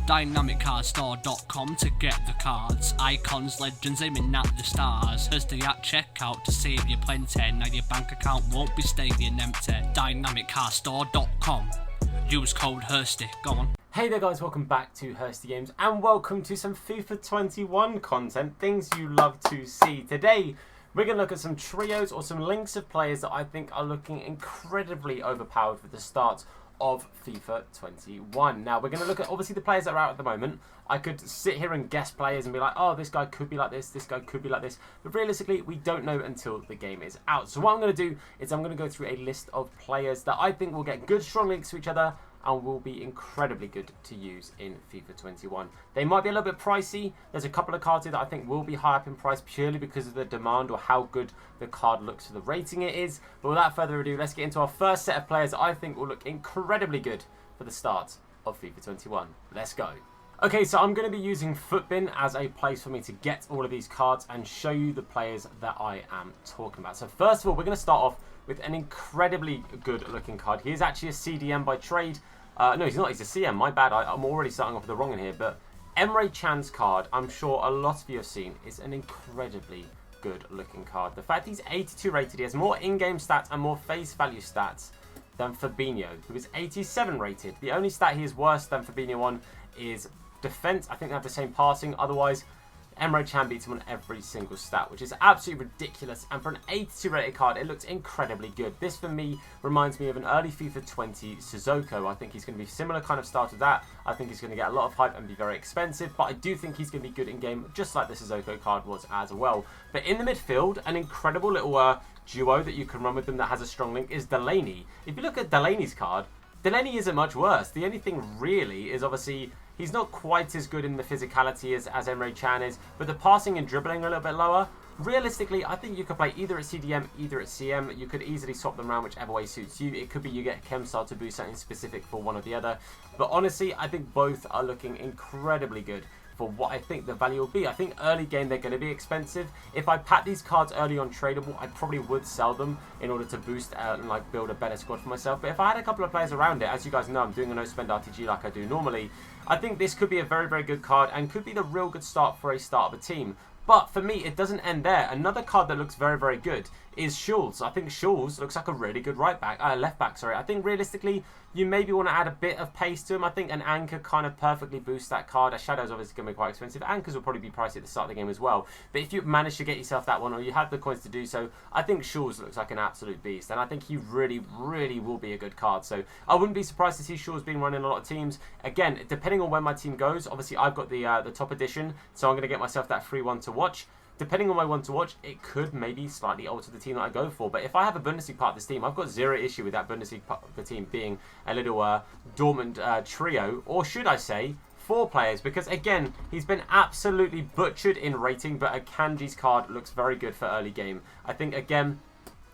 dynamiccardstore.com to get the cards, icons, legends aiming at the stars. Hursty at checkout to save you plenty. Now your bank account won't be staying empty. dynamiccardstore.com. Use code Hursty. Go on. Hey there guys, welcome back to Hursty Games and welcome to some FIFA 21 content, things you love to see. Today we're going to look at some trios or some links of players that I think are looking incredibly overpowered for the start of FIFA 21. Now we're going to look at obviously the players that are out at the moment. I could sit here and guess players and be like, oh, this guy could be like this guy could be like this, but realistically we don't know until the game is out. So what I'm going to do is I'm going to go through a list of players that I think will get good strong links to each other and will be incredibly good to use in FIFA 21. They might be a little bit pricey. There's a couple of cards here that I think will be high up in price purely because of the demand or how good the card looks for the rating it is. But without further ado, let's get into our first set of players that I think will look incredibly good for the start of FIFA 21. Let's go. Okay, so I'm going to be using Footbin as a place for me to get all of these cards and show you the players that I am talking about. So first of all, we're going to start off with an incredibly good looking card. He is actually a CDM by trade. No, he's not. He's a CM. My bad. I'm already starting off with the wrong in here. But Emre Can's card, I'm sure a lot of you have seen, is an incredibly good looking card. The fact he's 82 rated, he has more in-game stats and more face value stats than Fabinho, who is 87 rated. The only stat he is worse than Fabinho on is defense. I think they have the same passing. Otherwise, Emre Can beats him on every single stat, which is absolutely ridiculous. And for an 82 rated card, it looks incredibly good. This, for me, reminds me of an early FIFA 20 Sissoko. I think he's going to be similar kind of start to that. I think he's going to get a lot of hype and be very expensive, but I do think he's going to be good in game, just like the Sissoko card was as well. But in the midfield, an incredible little duo that you can run with them that has a strong link is Delaney. If you look at Delaney's card, Delaney isn't much worse. The only thing really is obviously he's not quite as good in the physicality as Emre Can is, but the passing and dribbling are a little bit lower. Realistically, I think you could play either at CDM, either at CM. You could easily swap them around whichever way suits you. It could be you get Chemstar to boost something specific for one or the other. But honestly, I think both are looking incredibly good for what I think the value will be. I think early game they're going to be expensive. If I pack these cards early on tradable, I probably would sell them in order to boost and like build a better squad for myself. But if I had a couple of players around it, as you guys know, I'm doing a no spend RTG like I do normally. I think this could be a very, very good card and could be the real good start for a start of a team. But for me, it doesn't end there. Another card that looks very, very good is Schulz. I think Schulz looks like a really good left back. I think realistically, you maybe want to add a bit of pace to him. I think an anchor kind of perfectly boosts that card. A shadow's obviously going to be quite expensive. Anchors will probably be pricey at the start of the game as well. But if you manage to get yourself that one, or you have the coins to do so, I think Schulz looks like an absolute beast. And I think he really, really will be a good card. So I wouldn't be surprised to see Schulz being run in a lot of teams. Again, depending on where my team goes, obviously I've got the top edition, so I'm going to get myself that free one to watch. Depending on my one to watch, it could maybe slightly alter the team that I go for. But if I have a Bundesliga part of this team, I've got zero issue with that Bundesliga part of the team being a little dormant trio. Or should I say, 4 players. Because again, he's been absolutely butchered in rating. But Akanji's card looks very good for early game. I think, again,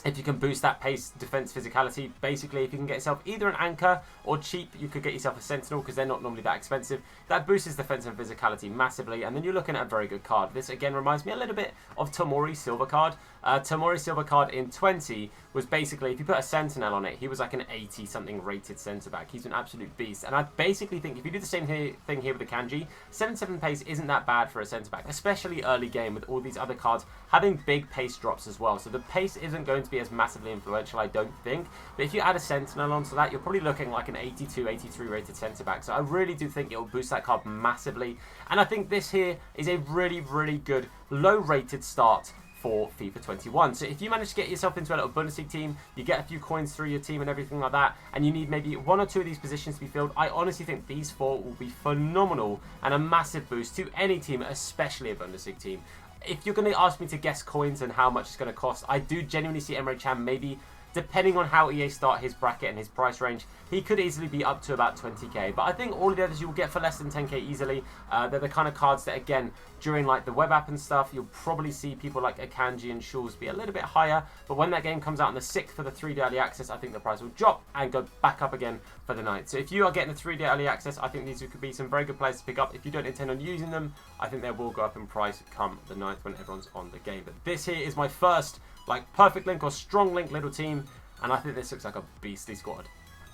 if you can boost that pace, defense, physicality, basically if you can get yourself either an anchor or cheap, you could get yourself a sentinel because they're not normally that expensive. That boosts his defense and physicality massively, and then you're looking at a very good card. This again reminds me a little bit of Tomori's silver card. Tomori's silver card in 20 was basically, if you put a sentinel on it, he was like an 80 something rated centre back. He's an absolute beast, and I basically think if you do the same thing here with the Akanji, 77 pace isn't that bad for a centre back, especially early game with all these other cards having big pace drops as well. So the pace isn't going to be as massively influential, I don't think. But if you add a sentinel onto that, you're probably looking like an 82, 83 rated centre back. So I really do think it will boost that card massively. And I think this here is a really, really good low rated start for FIFA 21. So if you manage to get yourself into a little Bundesliga team, you get a few coins through your team and everything like that, and you need maybe 1 or 2 of these positions to be filled, I honestly think these 4 will be phenomenal and a massive boost to any team, especially a Bundesliga team. If you're going to ask me to guess coins and how much it's going to cost, I do genuinely see Emre Can maybe, depending on how EA start his bracket and his price range, he could easily be up to about 20k. But I think all of the others you will get for less than 10k easily. They're the kind of cards that, again, during like the web app and stuff, you'll probably see people like Akanji and Schulz be a little bit higher. But when that game comes out on the 6th for the 3-day early access, I think the price will drop and go back up again for the 9th. So if you are getting the 3-day early access, I think these could be some very good players to pick up. If you don't intend on using them, I think they will go up in price come the 9th when everyone's on the game. But this here is my first like perfect link or strong link little team, and I think this looks like a beastly squad.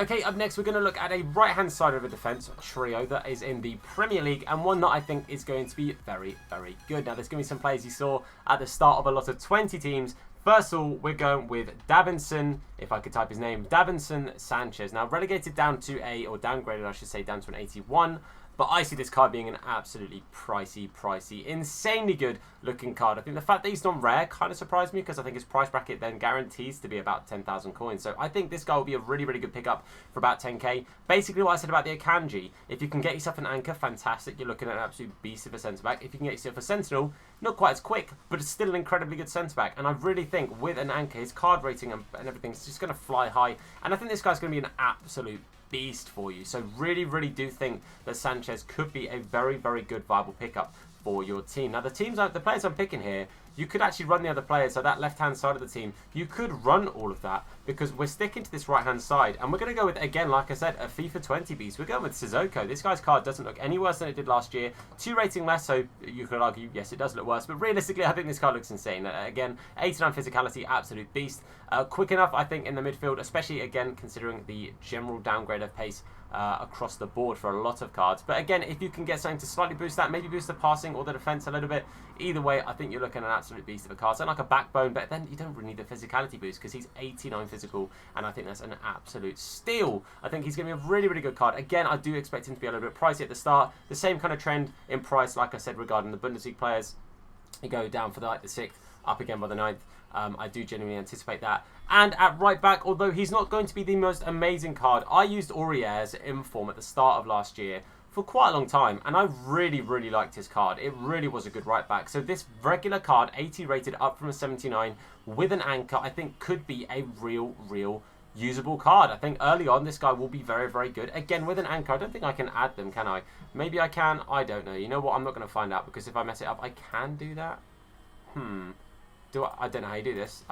Okay, up next we're going to look at a right-hand side of a defence trio that is in the Premier League, and one that I think is going to be very, very good. Now, there's going to be some players you saw at the start of a lot of 20 teams. First of all, we're going with Davinson, if I could type his name, Davinson Sanchez. Now, relegated down to or downgraded, I should say, down to an 81. But I see this card being an absolutely pricey, insanely good looking card. I think the fact that he's not rare kind of surprised me because I think his price bracket then guarantees to be about 10,000 coins. So I think this guy will be a really, really good pickup for about 10k. Basically what I said about the Akanji, if you can get yourself an anchor, fantastic. You're looking at an absolute beast of a centre-back. If you can get yourself a sentinel, not quite as quick, but it's still an incredibly good centre-back. And I really think with an anchor, his card rating and everything is just going to fly high. And I think this guy's going to be an absolute beast for you. So really do think that Sanchez could be a very, very good viable pickup for your team. Now the players I'm picking here, you could actually run the other players, so that left-hand side of the team, you could run all of that because we're sticking to this right-hand side. And we're going to go with, again, like I said, a FIFA 20 beast. We're going with Sissoko. This guy's card doesn't look any worse than it did last year. 2 rating less, so you could argue, yes, it does look worse. But realistically, I think this card looks insane. Again, 89 physicality, absolute beast. Quick enough, I think, in the midfield, especially, again, considering the general downgrade of pace across the board for a lot of cards. But again, if you can get something to slightly boost that, maybe boost the passing or the defense a little bit, either way, I think you're looking at an absolute beast of a card. So like a backbone, but then you don't really need the physicality boost because he's 89 physical, and I think that's an absolute steal. I think he's going to be a really, really good card. Again, I do expect him to be a little bit pricey at the start. The same kind of trend in price, like I said, regarding the Bundesliga players. You go down for the 6th, up again by the 9th. I do genuinely anticipate that. And at right back, although he's not going to be the most amazing card, I used Aurier's Inform at the start of last year for quite a long time, and I really liked his card. It really was a good right back. So this regular card, 80 rated up from a 79 with an anchor, I think could be a real usable card. I think early on this guy will be very good. Again, with an anchor, I don't think I can add them, can I? Maybe I can, I don't know. You know what, I'm not going to find out because if I mess it up, I can do that. I don't know how you do this.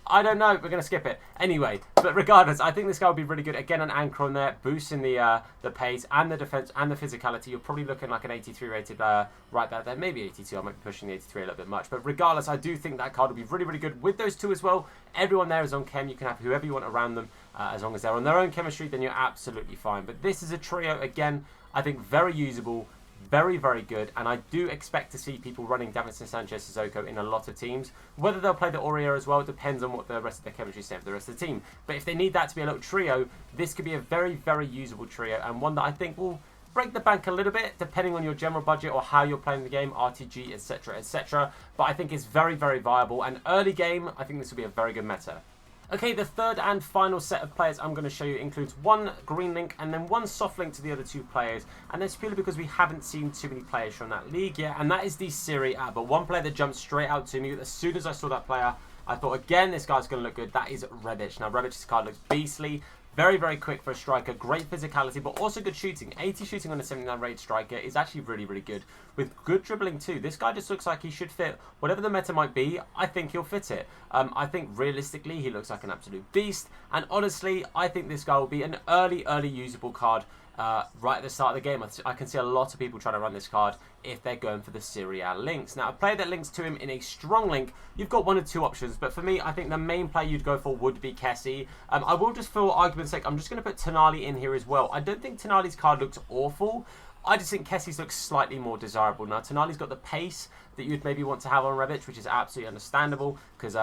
I don't know. We're going to skip it. Anyway, but regardless, I think this guy will be really good. Again, an anchor on there, boosting the pace and the defense and the physicality. You're probably looking like an 83 rated right back there. Maybe 82. I might be pushing the 83 a little bit much. But regardless, I do think that card will be really good. With those two as well, everyone there is on chem. You can have whoever you want around them. As long as they're on their own chemistry, then you're absolutely fine. But this is a trio, again, I think very usable. Very good, and I do expect to see people running Davinson Sanchez Sissoko in a lot of teams. Whether they'll play the Aurier as well depends on what the rest of their chemistry say for the rest of the team. But if they need that to be a little trio, this could be a very usable trio, and one that I think will break the bank a little bit depending on your general budget or how you're playing the game, RTG, etc. But I think it's very viable, and early game, I think this will be a very good meta. Okay, the third and final set of players I'm going to show you includes one green link and then one soft link to the other two players. And that's purely because we haven't seen too many players from that league yet. And that is the Serie A. But one player that jumped straight out to me as soon as I saw that player, I thought, again, this guy's going to look good. That is Rebic. Now, Rebic's card looks beastly. Very quick for a striker. Great physicality, but also good shooting. 80 shooting on a 79 rated striker is actually really good. With good dribbling too. This guy just looks like he should fit whatever the meta might be. I think he'll fit it. I think realistically he looks like an absolute beast. And honestly, I think this guy will be an early usable card. Right at the start of the game, I can see a lot of people trying to run this card if they're going for the Serie A links. Now, a player that links to him in a strong link, you've got one of two options, but for me, I think the main player you'd go for would be Kessie. I will just, for argument's sake, I'm just going to put Tonali in here as well. I don't think Tonali's card looks awful. I just think Kessie's looks slightly more desirable. Now, Tonali's got the pace that you'd maybe want to have on Rebic, which is absolutely understandable, because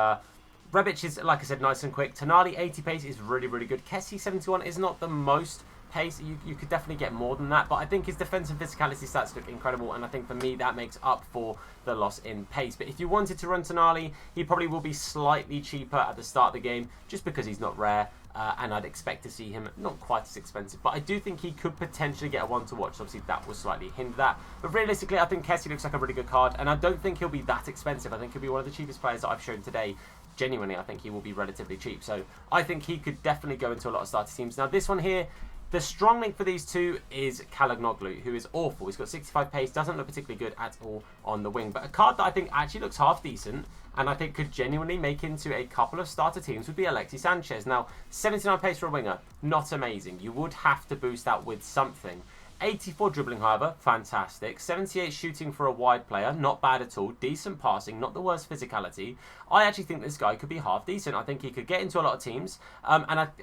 Rebic is, like I said, nice and quick. Tonali, 80 pace is really good. Kessie, 71 is not the most pace. You could definitely get more than that, but I think his defense and physicality stats look incredible, and I think for me that makes up for the loss in pace. But if you wanted to run Tonali, he probably will be slightly cheaper at the start of the game just because he's not rare, and I'd expect to see him not quite as expensive, but I do think he could potentially get a one to watch. Obviously that will slightly hinder that, but realistically I think Kessie looks like a really good card, and I don't think he'll be that expensive. I think he'll be one of the cheapest players that I've shown today. Genuinely, I think he will be relatively cheap, so I think he could definitely go into a lot of starter teams. Now this one here, the strong link for these two is Kalagnoglu, who is awful. He's got 65 pace, doesn't look particularly good at all on the wing. But a card that I think actually looks half decent and I think could genuinely make into a couple of starter teams would be Alexis Sanchez. Now, 79 pace for a winger, not amazing. You would have to boost that with something. 84 dribbling, however, fantastic. 78 shooting for a wide player, not bad at all. Decent passing, not the worst physicality. I actually think this guy could be half decent. I think he could get into a lot of teams.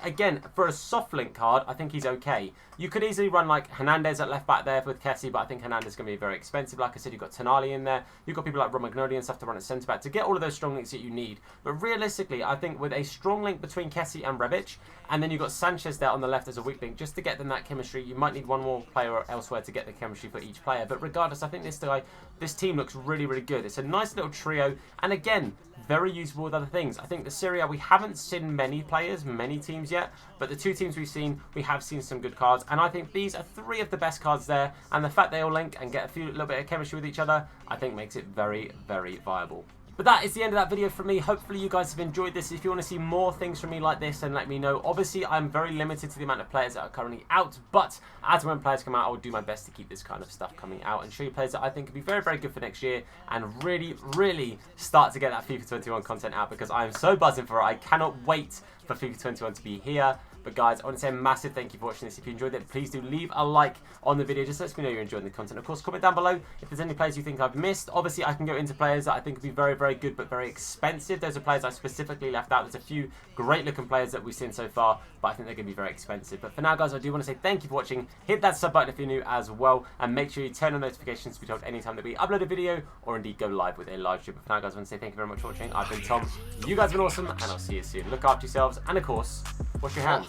Again, for a soft link card, I think he's okay. You could easily run like Hernandez at left back there with Kessie, but I think Hernandez is going to be very expensive. Like I said, you've got Tonali in there. You've got people like Romagnoli and stuff to run at centre back to get all of those strong links that you need. But realistically, I think with a strong link between Kessie and Rebic, and then you've got Sanchez there on the left as a weak link, just to get them that chemistry, you might need one more player elsewhere to get the chemistry for each player. But regardless, I think this team looks really, really good. It's a nice little trio, and again, very usable with other things. I think the Serie A, we haven't seen many players, many teams yet, but the two teams we've seen, we have seen some good cards, and I think these are three of the best cards there, and the fact they all link and get a little bit of chemistry with each other, I think makes it very, very viable. But that is the end of that video from me. Hopefully you guys have enjoyed this. If you want to see more things from me like this, then let me know. Obviously, I'm very limited to the amount of players that are currently out, but as and when players come out, I will do my best to keep this kind of stuff coming out and show you players that I think could be very, very good for next year and really, really start to get that FIFA 21 content out, because I am so buzzing for it. I cannot wait for FIFA 21 to be here. But guys, I want to say a massive thank you for watching this. If you enjoyed it, please do leave a like on the video. Just let me know you're enjoying the content. Of course, comment down below if there's any players you think I've missed. Obviously, I can go into players that I think would be very, very good but very expensive. Those are players I specifically left out. There's a few great looking players that we've seen so far, but I think they're going to be very expensive. But for now, guys, I do want to say thank you for watching. Hit that sub button if you're new as well, and make sure you turn on notifications to be told anytime that we upload a video or indeed go live with a live stream. But for now, guys, I want to say thank you very much for watching. I've been Tom. You guys have been awesome, and I'll see you soon. Look after yourselves, and of course, wash your hands.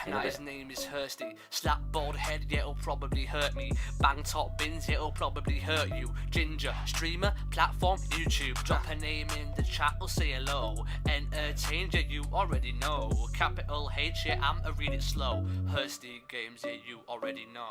Now his name is Hursty. Slap bald head, yeah, it'll probably hurt me. Bang top bins, it'll probably hurt you. Ginger, streamer, platform, YouTube. Drop a name in the chat, I'll say hello. Entertain, yeah, you already know. Capital H, yeah, I'ma read it slow. Hursty games, yeah, you already know.